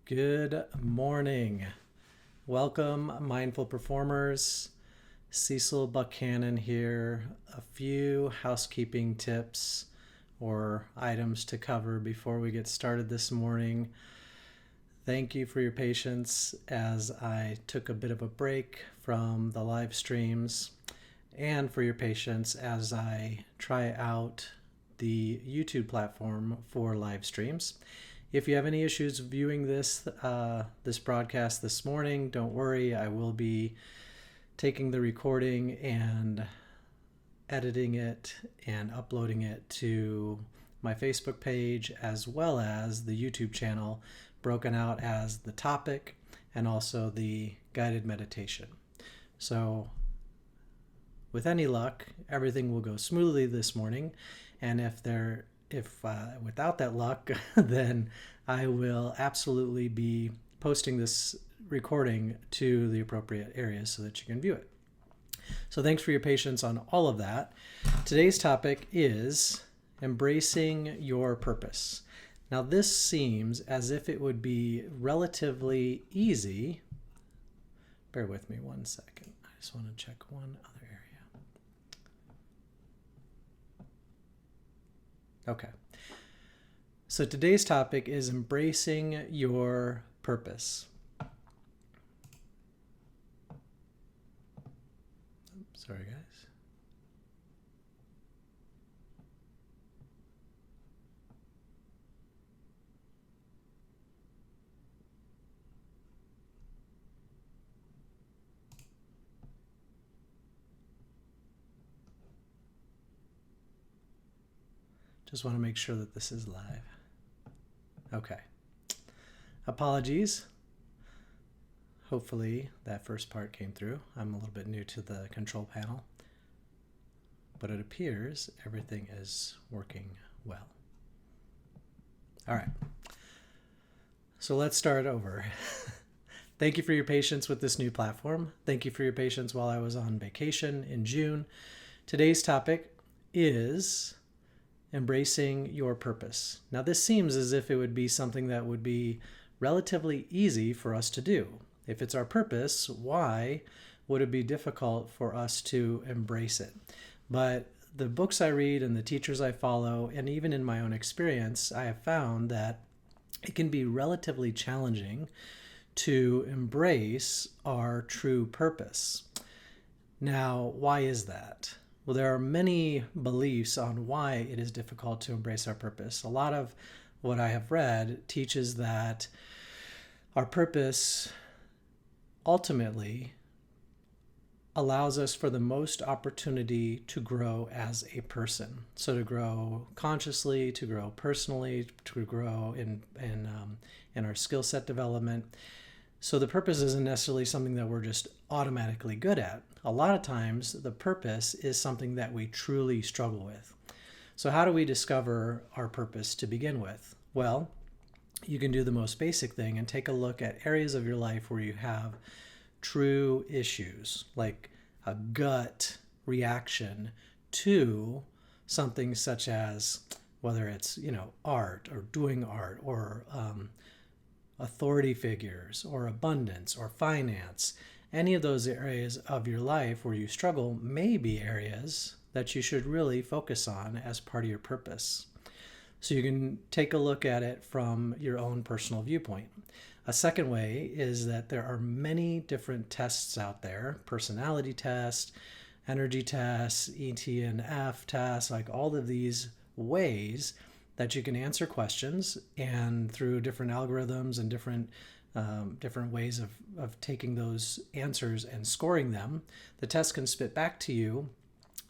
Good morning. Welcome, mindful performers. Cecil Buchanan here. A few housekeeping tips or items to cover before we get started this morning. Thank you for your patience as I took a bit of a break from the live streams, and for your patience as I try out the YouTube platform for live streams. If you have any issues viewing this broadcast this morning, don't worry. I will be taking the recording and editing it and uploading it to my Facebook page as well as the YouTube channel, broken out as the topic and also the guided meditation. So with any luck, everything will go smoothly this morning. And if without that luck, then I will absolutely be posting this recording to the appropriate areas so that you can view it. So thanks for your patience on all of that. Today's topic is embracing your purpose. Now this seems as if it would be relatively easy. Bear with me one second. I just want to check one other area. Okay. So today's topic is embracing your purpose. Sorry, guys. Just want to make sure that this is live. Okay. Apologies. Hopefully that first part came through. I'm a little bit new to the control panel, but it appears everything is working well. All right. So let's start over. Thank you for your patience with this new platform. Thank you for your patience while I was on vacation in June. Today's topic is embracing your purpose. Now, this seems as if it would be something that would be relatively easy for us to do. If it's our purpose, why would it be difficult for us to embrace it? But the books I read and the teachers I follow, and even in my own experience, I have found that it can be relatively challenging to embrace our true purpose. Now, why is that? Well, there are many beliefs on why it is difficult to embrace our purpose. A lot of what I have read teaches that our purpose ultimately allows us for the most opportunity to grow as a person. So to grow consciously, to grow personally, to grow in our skill set development. So the purpose isn't necessarily something that we're just automatically good at. A lot of times the purpose is something that we truly struggle with. So how do we discover our purpose to begin with? Well, you can do the most basic thing and take a look at areas of your life where you have true issues, like a gut reaction to something such as whether it's, art or doing art or authority figures or abundance or finance. Any of those areas of your life where you struggle may be areas that you should really focus on as part of your purpose. So you can take a look at it from your own personal viewpoint. A second way is that there are many different tests out there, personality tests, energy tests, ETNF tests, like all of these ways that you can answer questions, and through different algorithms and different ways of taking those answers and scoring them, the test can spit back to you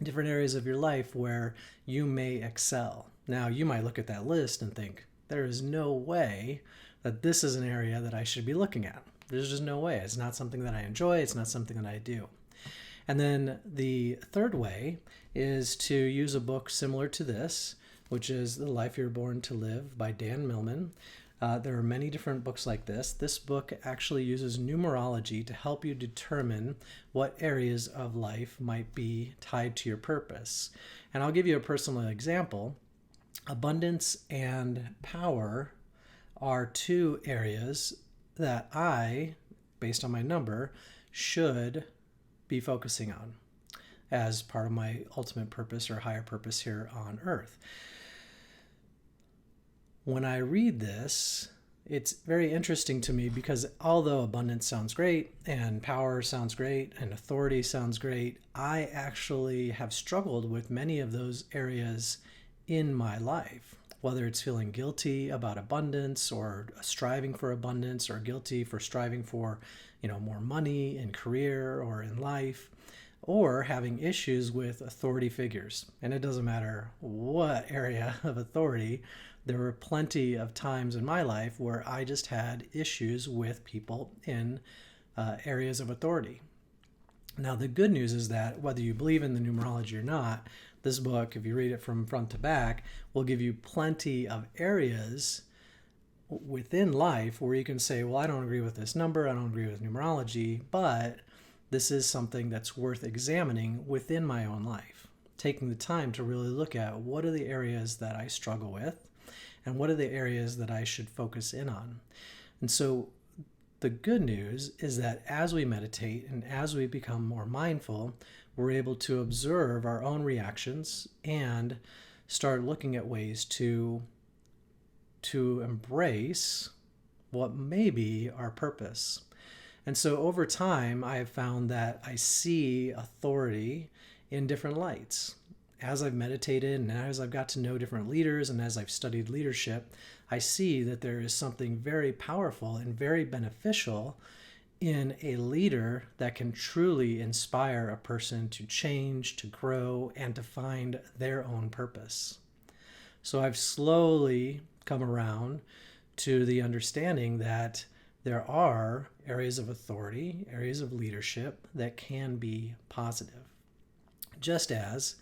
different areas of your life where you may excel. Now, you might look at that list and think, there is no way that this is an area that I should be looking at. There's just no way. It's not something that I enjoy. It's not something that I do. And then the third way is to use a book similar to this, which is The Life You're Born to Live by Dan Millman. There are many different books like this. This book actually uses numerology to help you determine what areas of life might be tied to your purpose. And I'll give you a personal example. Abundance and power are two areas that I, based on my number, should be focusing on as part of my ultimate purpose or higher purpose here on earth. When I read this, it's very interesting to me because although abundance sounds great and power sounds great and authority sounds great, I actually have struggled with many of those areas in my life, whether it's feeling guilty about abundance or striving for abundance, or guilty for striving for, more money in career or in life, or having issues with authority figures. And it doesn't matter what area of authority. There were plenty of times in my life where I just had issues with people in areas of authority. Now, the good news is that whether you believe in the numerology or not, this book, if you read it from front to back, will give you plenty of areas within life where you can say, well, I don't agree with this number, I don't agree with numerology, but this is something that's worth examining within my own life. Taking the time to really look at what are the areas that I struggle with and what are the areas that I should focus in on. And so the good news is that as we meditate and as we become more mindful, we're able to observe our own reactions and start looking at ways to embrace what may be our purpose. And so over time, I have found that I see authority in different lights. As I've meditated and as I've got to know different leaders and as I've studied leadership, I see that there is something very powerful and very beneficial in a leader that can truly inspire a person to change, to grow, and to find their own purpose. So I've slowly come around to the understanding that there are areas of authority, areas of leadership that can be positive. Just as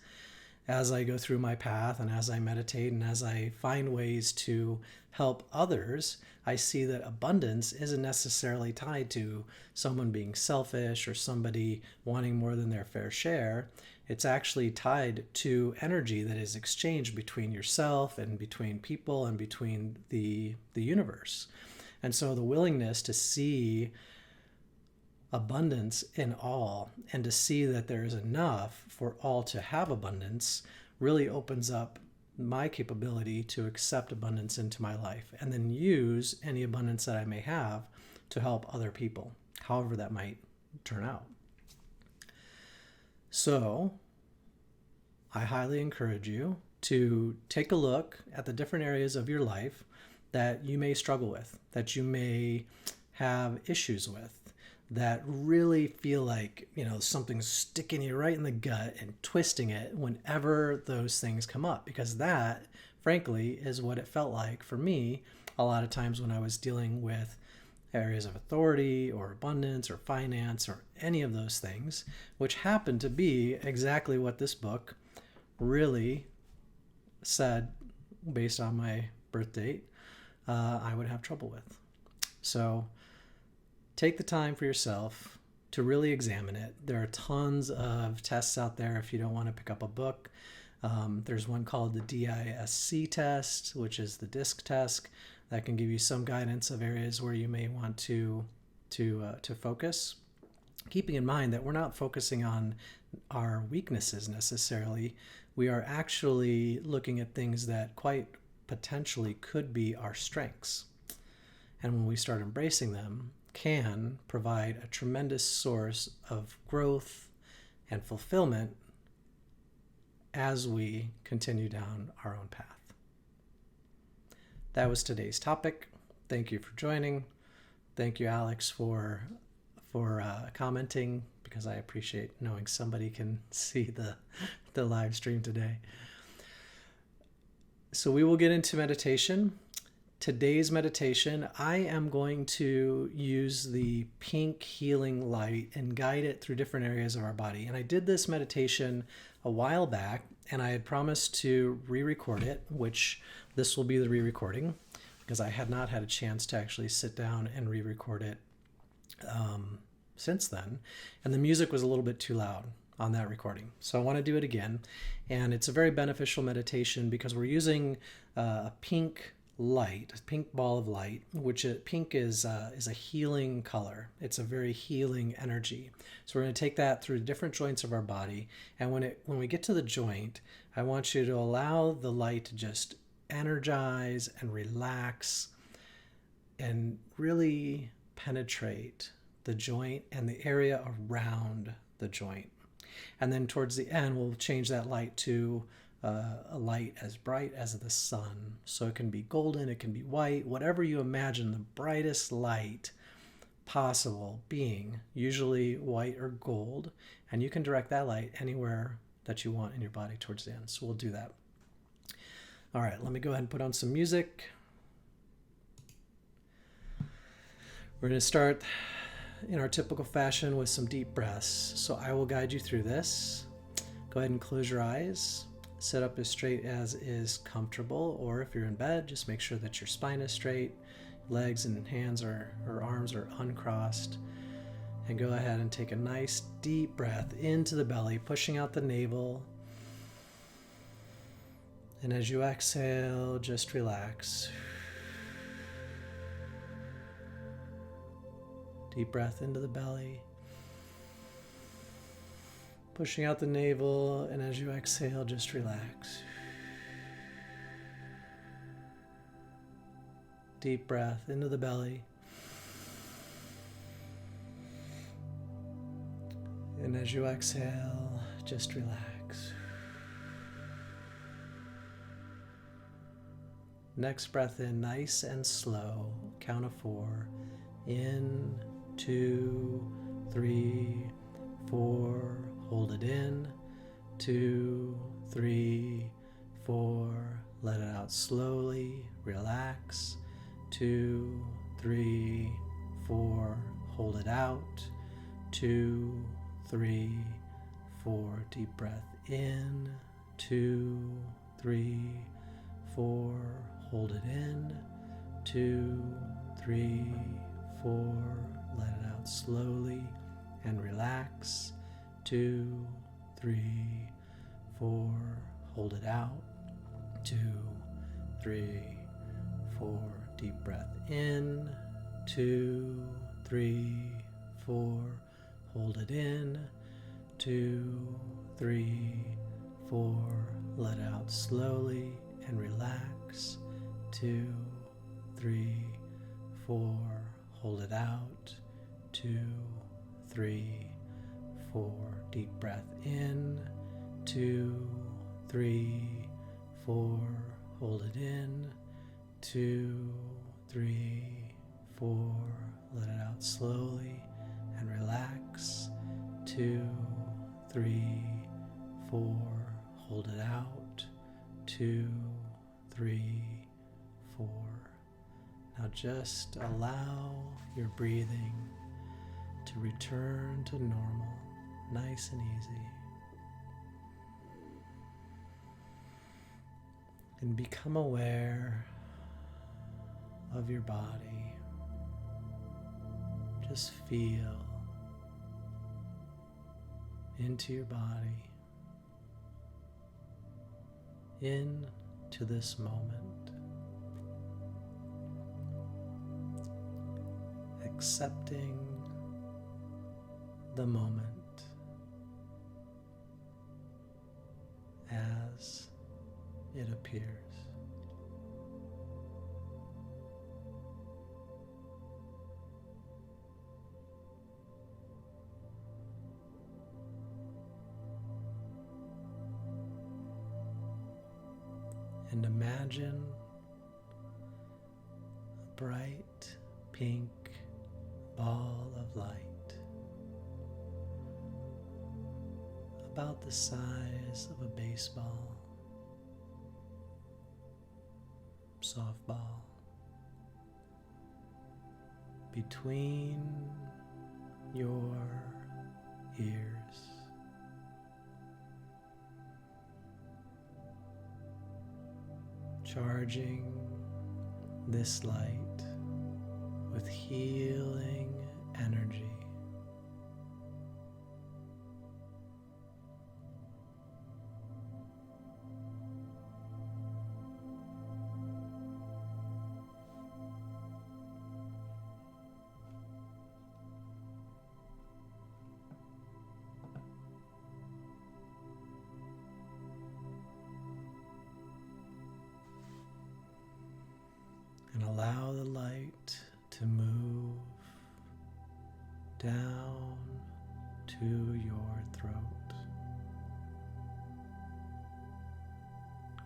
I go through my path and as I meditate and as I find ways to help others, I see that abundance isn't necessarily tied to someone being selfish or somebody wanting more than their fair share. It's actually tied to energy that is exchanged between yourself and between people and between the universe. And so the willingness to see abundance in all and to see that there is enough for all to have abundance really opens up my capability to accept abundance into my life and then use any abundance that I may have to help other people, however that might turn out. So I highly encourage you to take a look at the different areas of your life that you may struggle with, that you may have issues with, that really feel like, something's sticking you right in the gut and twisting it whenever those things come up. Because that, frankly, is what it felt like for me a lot of times when I was dealing with areas of authority or abundance or finance or any of those things, which happened to be exactly what this book really said based on my birth date, I would have trouble with. So take the time for yourself to really examine it. There are tons of tests out there if you don't want to pick up a book. There's one called the DISC test, which is the DISC test, that can give you some guidance of areas where you may want to focus. Keeping in mind that we're not focusing on our weaknesses necessarily. We are actually looking at things that quite potentially could be our strengths. And when we start embracing them, can provide a tremendous source of growth and fulfillment as we continue down our own path. That was today's topic. Thank you for joining. Thank you, Alex, for commenting, because I appreciate knowing somebody can see the live stream today. So we will get into meditation. Today's meditation, I am going to use the pink healing light and guide it through different areas of our body. And I did this meditation a while back, and I had promised to re-record it, which this will be the re-recording, because I had not had a chance to actually sit down and re-record it since then. And the music was a little bit too loud on that recording. So I want to do it again. And it's a very beneficial meditation because we're using a pink light, a pink ball of light, which pink is a healing color. It's a very healing energy. So we're going to take that through different joints of our body, and when we get to the joint, I want you to allow the light to just energize and relax and really penetrate the joint and the area around the joint. And then towards the end, we'll change that light to a light as bright as the sun. So it can be golden, it can be white, whatever you imagine the brightest light possible being, usually white or gold. And you can direct that light anywhere that you want in your body towards the end. So we'll do that. All right, let me go ahead and put on some music. We're going to start in our typical fashion with some deep breaths. So I will guide you through this. Go ahead and close your eyes. Sit up as straight as is comfortable, or if you're in bed, just make sure that your spine is straight, legs and hands or arms are uncrossed. And go ahead and take a nice deep breath into the belly, pushing out the navel. And as you exhale, just relax. Deep breath into the belly, pushing out the navel, and as you exhale, just relax. Deep breath into the belly, and as you exhale, just relax. Next breath in, nice and slow, count of 4. In, 2, 3, 4, hold it in, 2, 3, 4, let it out slowly, relax, 2, 3, 4, hold it out, 2, 3, 4, deep breath in, 2, 3, 4, hold it in, 2, 3, 4, let it out slowly and relax, 2, 3, 4, hold it out, 2, 3, 4, deep breath in, 2, 3, 4, hold it in, 2, 3, 4, let it out slowly and relax, 2, 3, 4, hold it out, 2, 3, 4, deep breath in, 2, 3, 4, hold it in, 2, 3, 4, let it out slowly and relax, 2, 3, 4, hold it out, 2, 3, 4. Now just allow your breathing to return to normal, nice and easy. And become aware of your body. Just feel into your body, into this moment. Accepting the moment as it appears. And imagine a bright pink ball of light about the size of a baseball, softball, between your ears. Charging this light with healing energy.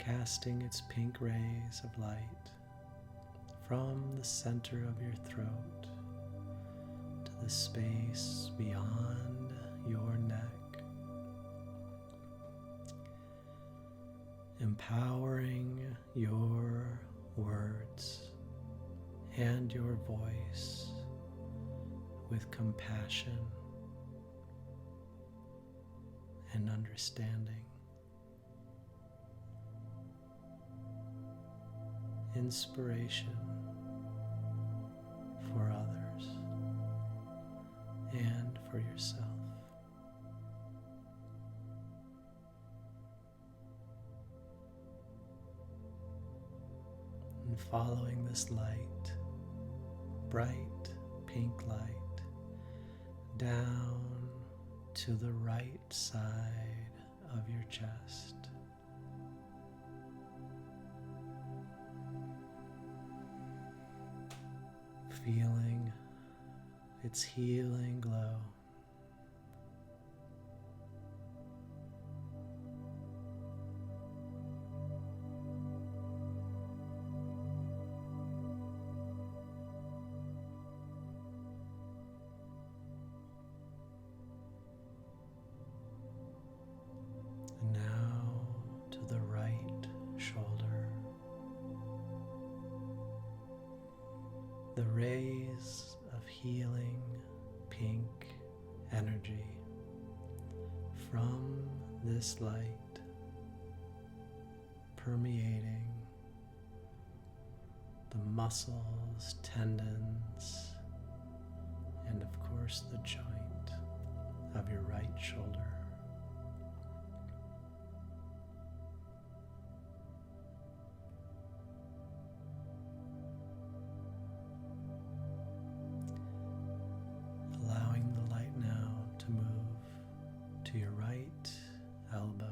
casting its pink rays of light from the center of your throat to the space beyond your neck, empowering your words and your voice with compassion and understanding, inspiration for others and for yourself. And following this light, bright pink light, down to the right side of your chest. Feeling its healing glow. And now to the right shoulder. The rays of healing pink energy from this light permeating the muscles, tendons, and of course the joint of your right shoulder. Allowing the light now to move to your right elbow.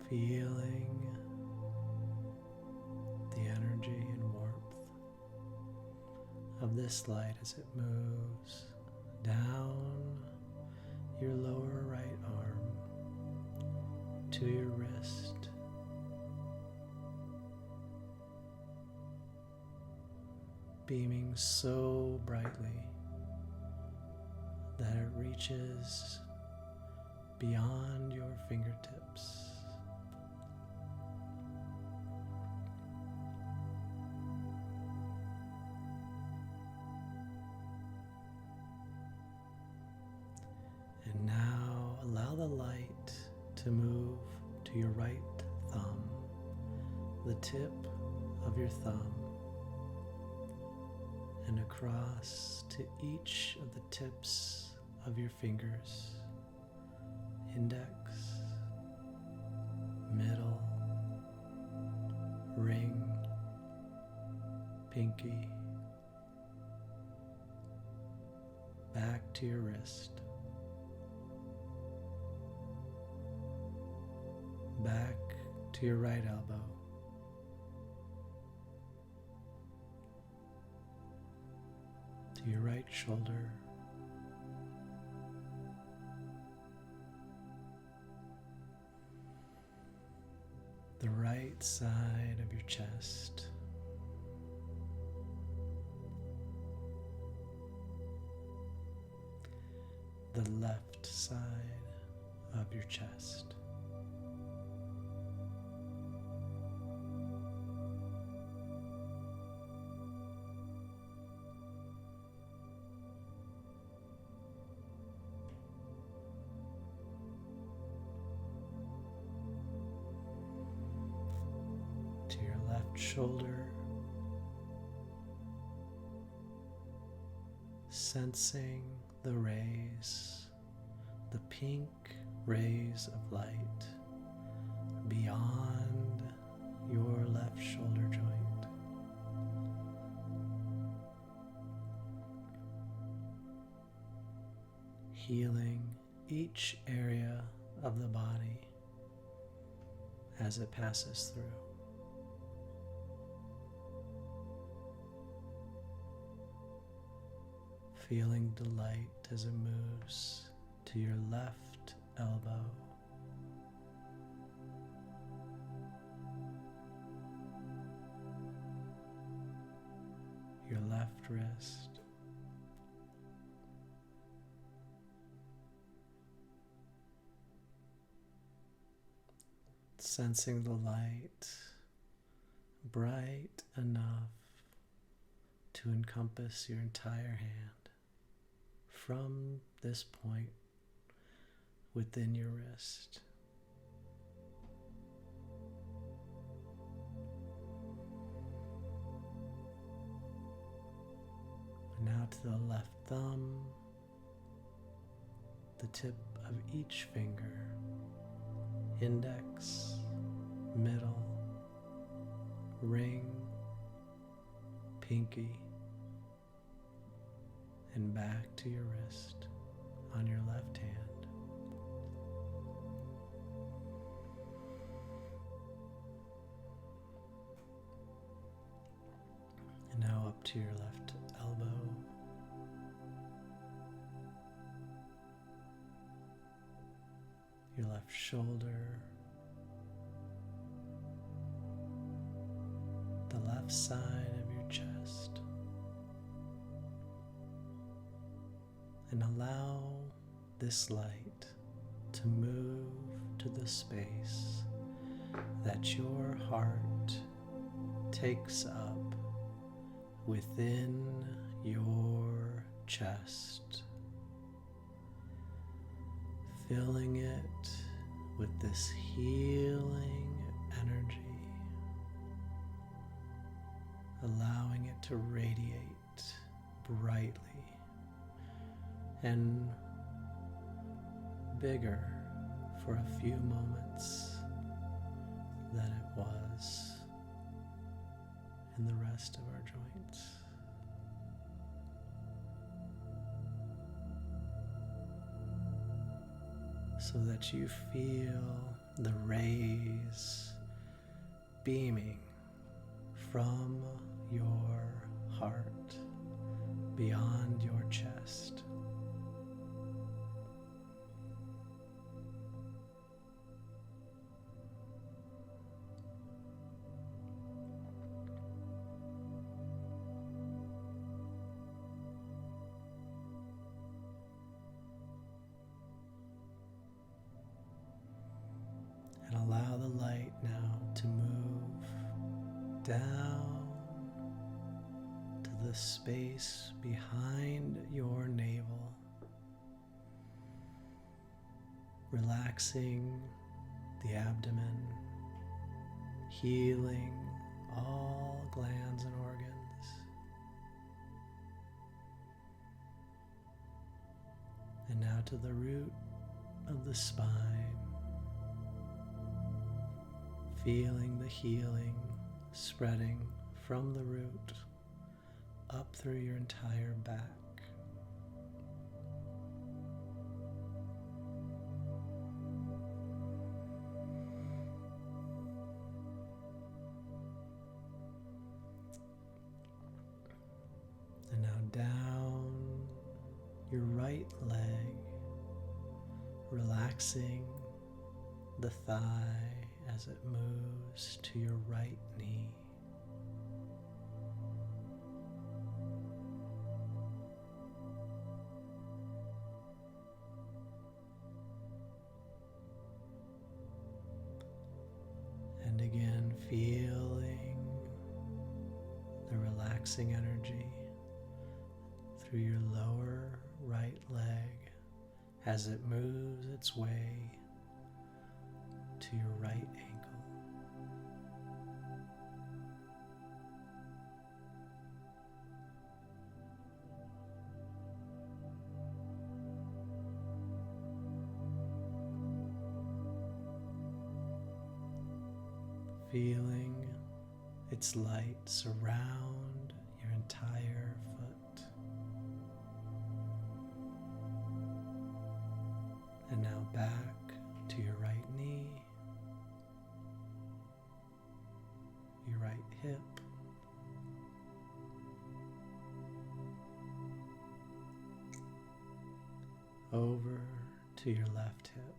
Feeling the energy and warmth of this light as it moves down your lower right arm to your wrist, beaming so brightly that it reaches beyond your fingertips. And now allow the light to move to your right thumb, the tip of your thumb, and across to each of the tips of your fingers, index, middle, ring, pinky, back to your wrist, back to your right elbow, to your right shoulder, the right side of your chest, the left side of your chest. To your left shoulder, sensing the rays, the pink rays of light beyond your left shoulder joint. Healing each area of the body as it passes through. Feeling delight as it moves to your left elbow, your left wrist, sensing the light bright enough to encompass your entire hand from this point within your wrist. And now to the left thumb, the tip of each finger, index, middle, ring, pinky, and back to your wrist on your left hand. And now up to your left elbow, your left shoulder, the left side of your chest. And allow this light to move to the space that your heart takes up within your chest, filling it with this healing energy, allowing it to radiate brightly and bigger for a few moments than it was in the rest of our joints. So that you feel the rays beaming from your heart beyond your chest. And allow the light now to move down to the space behind your navel, relaxing the abdomen, healing all glands and organs. And now to the root of the spine, feeling the healing spreading from the root up through your entire back. And now down your right leg, relaxing the thigh as it moves to your right knee. And again, feeling the relaxing energy through your lower right leg as it moves its way to your right ankle. Feeling its light surround your entire foot. And now back to your right knee, your right hip, over to your left hip.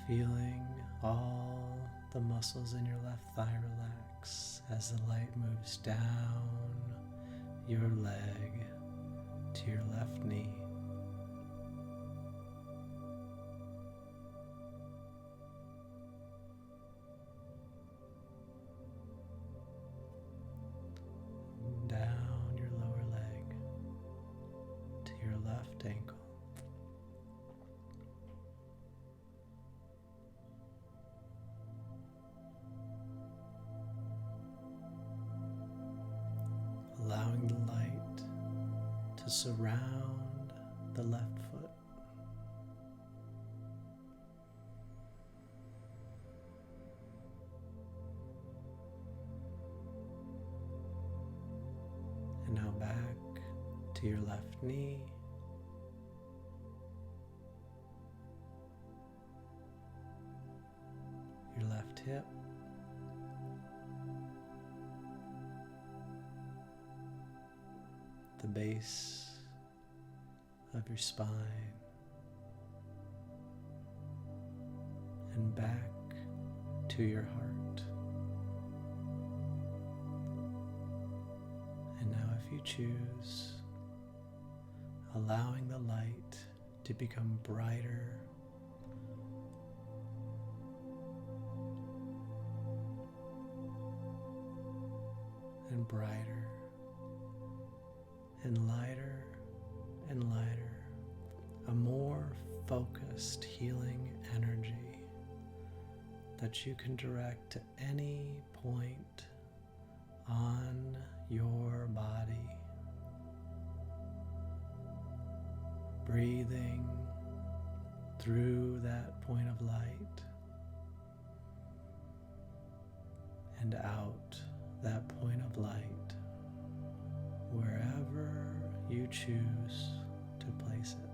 Feeling all the muscles in your left thigh relax as the light moves down your leg to your left knee. Down your lower leg to your left ankle. Allowing the light to surround the left foot. And now back to your left knee. Your left hip. The base of your spine, and back to your heart. And now, if you choose, allowing the light to become brighter and brighter and lighter and lighter, a more focused healing energy that you can direct to any point on your body. Breathing through that point of light and out that point of light, wherever you choose to place it.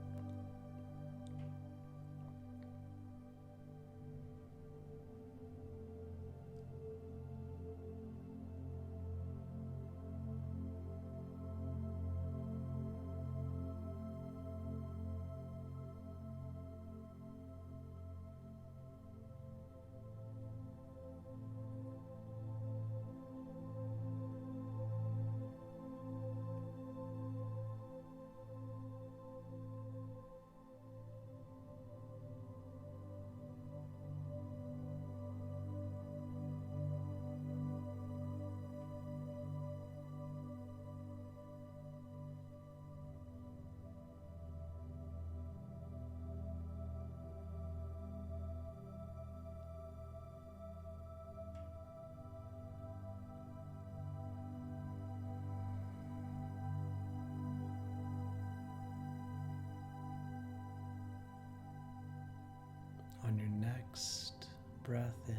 On your next breath in,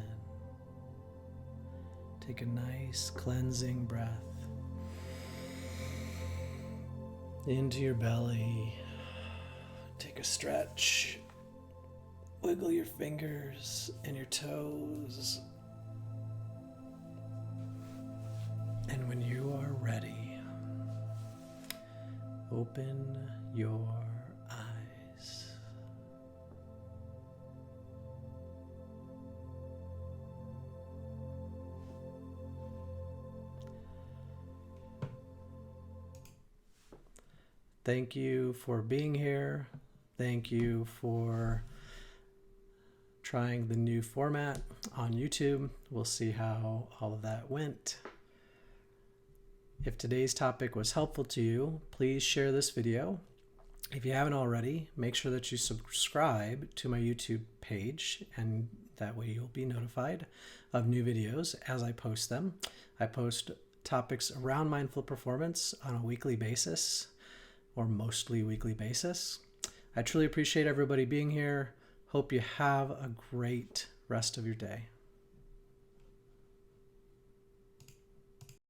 take a nice cleansing breath into your belly. Take a stretch. Wiggle your fingers and your toes. And when you are ready, open your eyes. Thank you for being here. Thank you for trying the new format on YouTube. We'll see how all of that went. If today's topic was helpful to you, please share this video. If you haven't already, make sure that you subscribe to my YouTube page, and that way you'll be notified of new videos as I post them. I post topics around mindful performance on a weekly basis, or mostly weekly basis. I truly appreciate everybody being here. Hope you have a great rest of your day.